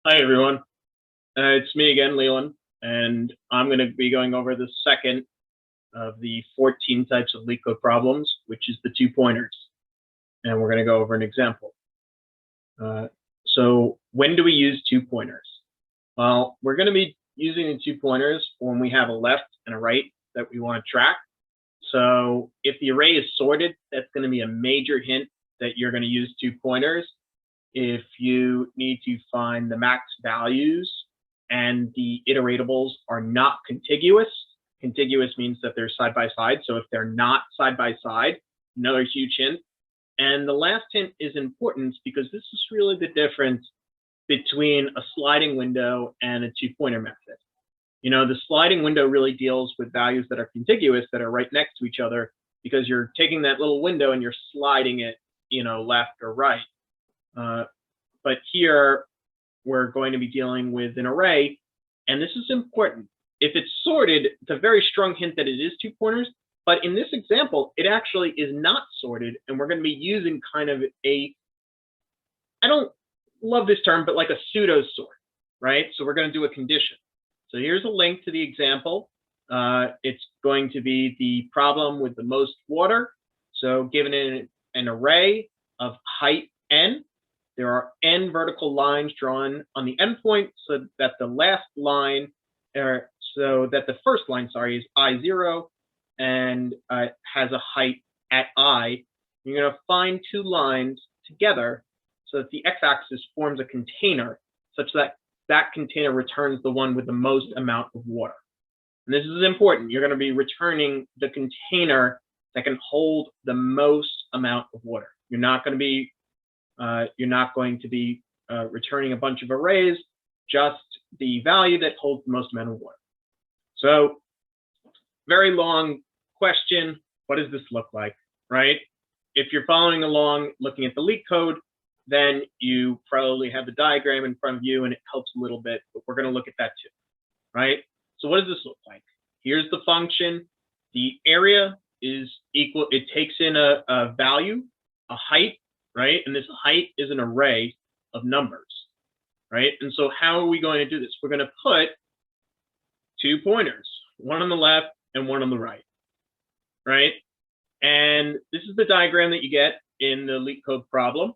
Hi, everyone. It's me again, Leland, and I'm going to be going over the second of the 14 types of Leet code problems, which is the 2 pointers. And we're going to go over an example. So when do we use 2 pointers? Well, we're going to be using the 2 pointers when we have a left and a right that we want to track. So if the array is sorted, that's going to be a major hint that you're going to use 2 pointers. If you need to find the max values and the iterables are not contiguous, contiguous means that they're side by side. So if they're not side by side, another huge hint. And the last hint is important because this is really the difference between a sliding window and a 2-pointer method. You know, the sliding window really deals with values that are contiguous, that are right next to each other, because you're taking that little window and you're sliding it, left or right. But here we're going to be dealing with an array, and this is important. If it's sorted, it's a very strong hint that it is 2 pointers, but in this example, it actually is not sorted, and we're going to be using kind of I don't love this term, but like a pseudo sort, right? So we're going to do a condition. So here's a link to the example. It's going to be the problem with the most water. So given an array of height n, there are n vertical lines drawn on the endpoint so that the last line, so that the first line, is I0 and has a height at I. You're going to find 2 lines together so that the x-axis forms a container such that that container returns the one with the most amount of water. And this is important. You're going to be returning the container that can hold the most amount of water. You're not going to be returning a bunch of arrays, just the value that holds the most amount of water. So very long question. What does this look like, right? If you're following along looking at the Leet code, then you probably have the diagram in front of you and it helps a little bit, but we're going to look at that too, right? So what does this look like? Here's the function. The area is equal. It takes in a value, a height, right? And this height is an array of numbers, right? And so how are we going to do this? We're going to put 2 pointers, one on the left and one on the right, right? And this is the diagram that you get in the Leet code problem,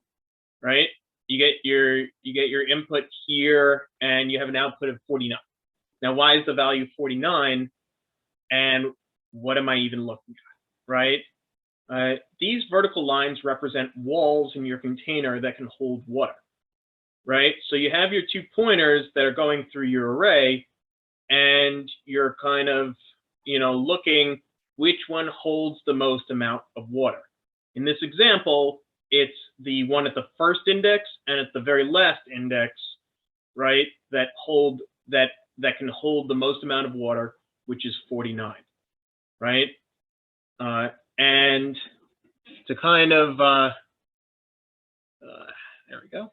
right? You get your input here and you have an output of 49. Now, why is the value 49? And what am I even looking at, right? These vertical lines represent walls in your container that can hold water, right? So you have your 2 pointers that are going through your array, and you're kind of, looking which one holds the most amount of water. In this example, it's the one at the first index and at the very last index, right? That can hold the most amount of water, which is 49, right? And to kind of, there we go,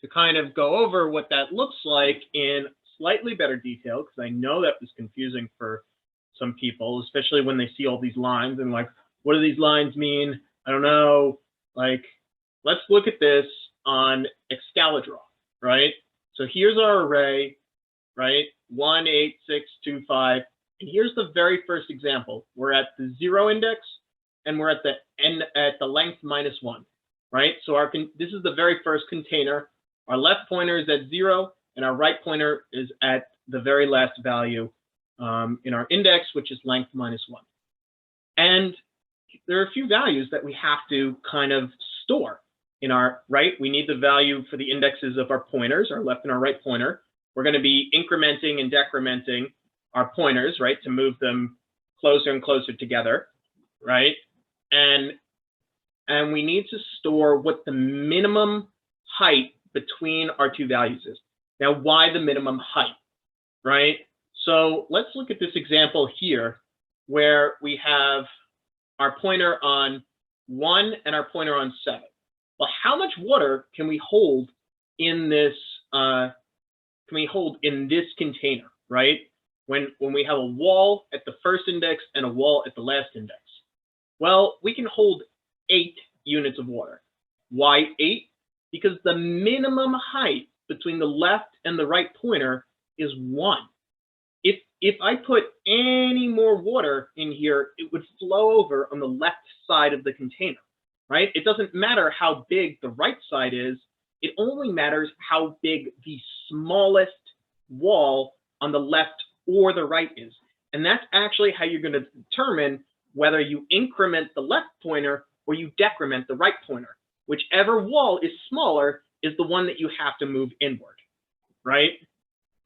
to kind of go over what that looks like in slightly better detail, because I know that was confusing for some people, especially when they see all these lines and like, what do these lines mean? I don't know. Like, let's look at this on Excalidraw, right? So here's our array, right? 1, 8, 6, 2, 5. And here's the very first example. We're at the 0 index, and we're at the length -1, right? So this is the very first container. Our left pointer is at 0, and our right pointer is at the very last value in our index, which is length -1. And there are a few values that we have to kind of store in our right. We need the value for the indexes of our pointers, our left and our right pointer. We're going to be incrementing and decrementing our pointers, right, to move them closer and closer together, right? And we need to store what the minimum height between our 2 values is. Now, why the minimum height, right? So let's look at this example here where we have our pointer on 1 and our pointer on 7. Well, how much water can we hold in this container, right? When we have a wall at the first index and a wall at the last index? Well, we can hold 8 units of water. Why 8? Because the minimum height between the left and the right pointer is 1. If I put any more water in here, it would flow over on the left side of the container, right? It doesn't matter how big the right side is. It only matters how big the smallest wall on the left or the right is. And that's actually how you're going to determine whether you increment the left pointer or you decrement the right pointer. Whichever wall is smaller is the one that you have to move inward, right?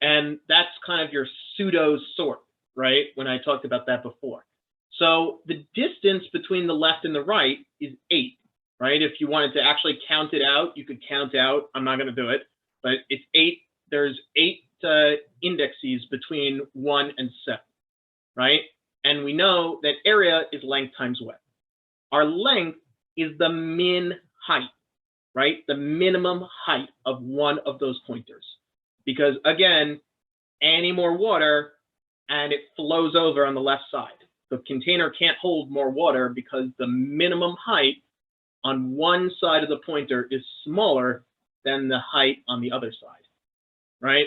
And that's kind of your pseudo sort, right? When I talked about that before. So the distance between the left and the right is 8, right? If you wanted to actually count it out, you could count out. I'm not going to do it, but it's 8. There's 8 indices between 1 and 7, right? And we know that area is length times width. Our length is the min height, right? The minimum height of one of those pointers. Because again, any more water and it flows over on the left side. The container can't hold more water because the minimum height on one side of the pointer is smaller than the height on the other side, right?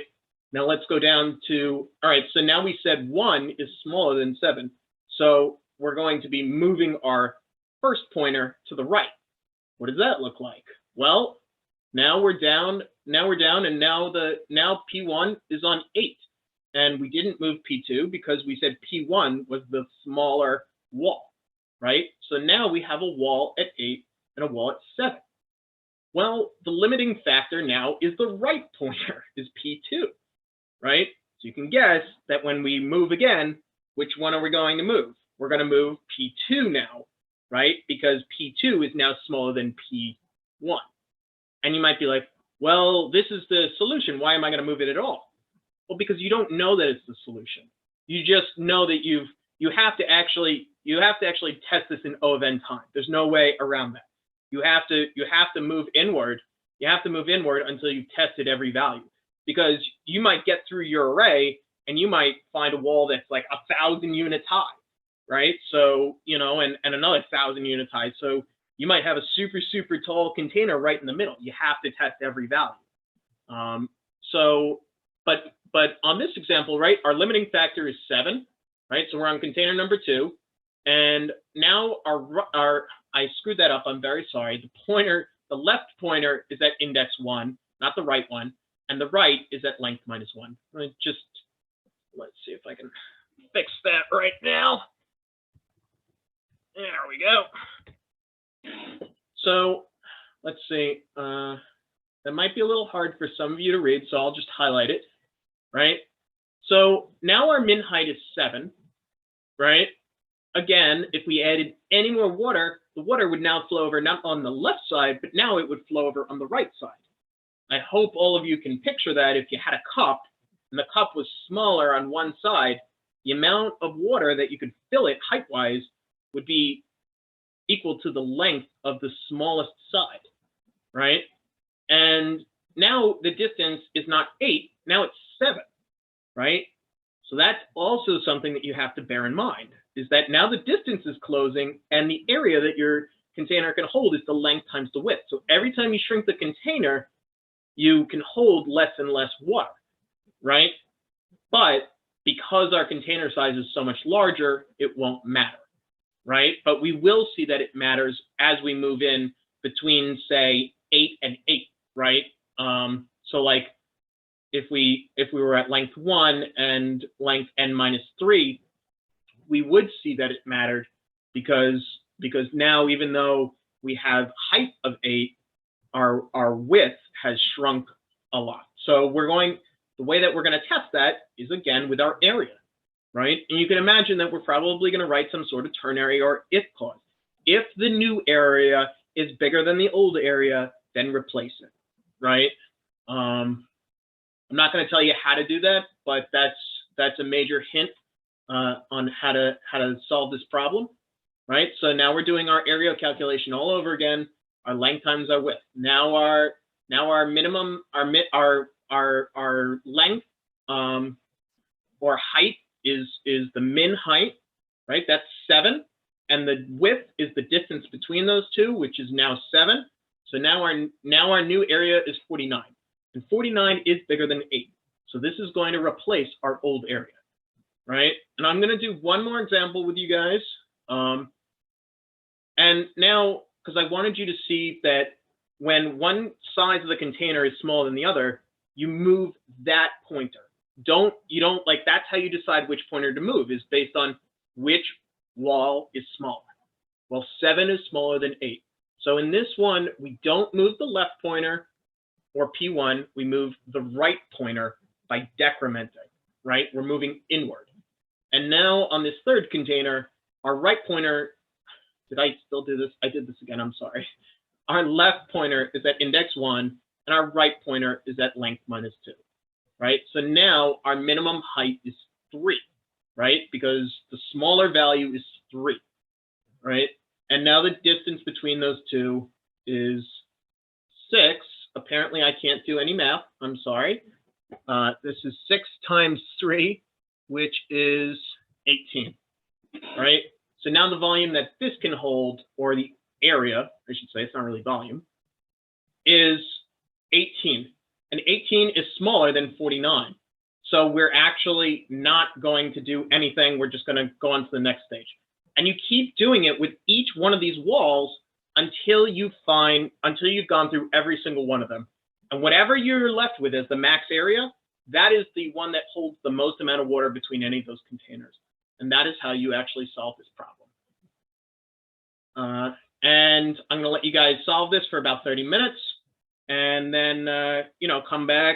Now let's go down to, all right, so now we said 1 is smaller than 7. So we're going to be moving our first pointer to the right. What does that look like? Well, now we're down, and now P1 is on 8. And we didn't move P2 because we said P1 was the smaller wall, right? So now we have a wall at 8 and a wall at 7. Well, the limiting factor now is the right pointer, is P2, right? So you can guess that when we move again, which one are we going to move? We're going to move P2 now, right? Because P2 is now smaller than P1. And you might be like, well, this is the solution. Why am I going to move it at all? Well, because you don't know that it's the solution. You just know that you have to actually test this in O of n time. There's no way around that. You have to move inward. You have to move inward until you've tested every value, because you might get through your array and you might find a wall that's like 1,000 units high, right? So, you know, and another 1,000 units high. So you might have a super, super tall container right in the middle. You have to test every value. But on this example, right, our limiting factor is 7, right? So we're on container number 2. And now I screwed that up. I'm very sorry. The left pointer is at index 1, not the right one. And the right is at length minus 1. Let's see if I can fix that right now. There we go. So let's see. That might be a little hard for some of you to read, so I'll just highlight it, right? So now our min height is 7, right? Again, if we added any more water, the water would now flow over not on the left side, but now it would flow over on the right side. I hope all of you can picture that if you had a cup and the cup was smaller on one side, the amount of water that you could fill it height-wise would be equal to the length of the smallest side, right? And now the distance is not 8, now it's 7, right? So that's also something that you have to bear in mind, is that now the distance is closing and the area that your container can hold is the length times the width. So every time you shrink the container, you can hold less and less water, right? But because our container size is so much larger, it won't matter, right? But we will see that it matters as we move in between, say, 8 and 8, right? So like if we were at length 1 and length n minus 3, we would see that it mattered because now, even though we have height of 8, our width has shrunk a lot. So the way that we're going to test that is, again, with our area, right? And you can imagine that we're probably going to write some sort of ternary or if clause. If the new area is bigger than the old area, then replace it, right? I'm not going to tell you how to do that, but that's a major hint on how to solve this problem, right? So now we're doing our area calculation all over again. Our length times our width. Now our minimum, our length or height is the min height, right? That's 7, and the width is the distance between those two, which is now 7. So now our new area is 49. and 49 is bigger than 8. So this is going to replace our old area, right? And I'm going to do one more example with you guys. And now, because I wanted you to see that when one size of the container is smaller than the other, you move that pointer. That's how you decide which pointer to move, is based on which wall is smaller. Well, 7 is smaller than 8. So in this one, we don't move the left pointer or P1, we move the right pointer by decrementing, right? We're moving inward. And now on this third container, our right pointer, did I still do this? I did this again, I'm sorry. Our left pointer is at index 1, and our right pointer is at length -2, right? So now our minimum height is 3, right? Because the smaller value is 3, right? And now the distance between those two is 6. Apparently, I can't do any math. I'm sorry. This is 6 times 3, which is 18, right? So now the volume that this can hold, or the area, I should say, it's not really volume, is 18. And 18 is smaller than 49. So we're actually not going to do anything. We're just going to go on to the next stage. And you keep doing it with each one of these walls until you've gone through every single one of them. And whatever you're left with as the max area, that is the one that holds the most amount of water between any of those containers. And that is how you actually solve this problem. And I'm going to let you guys solve this for about 30 minutes, and then, come back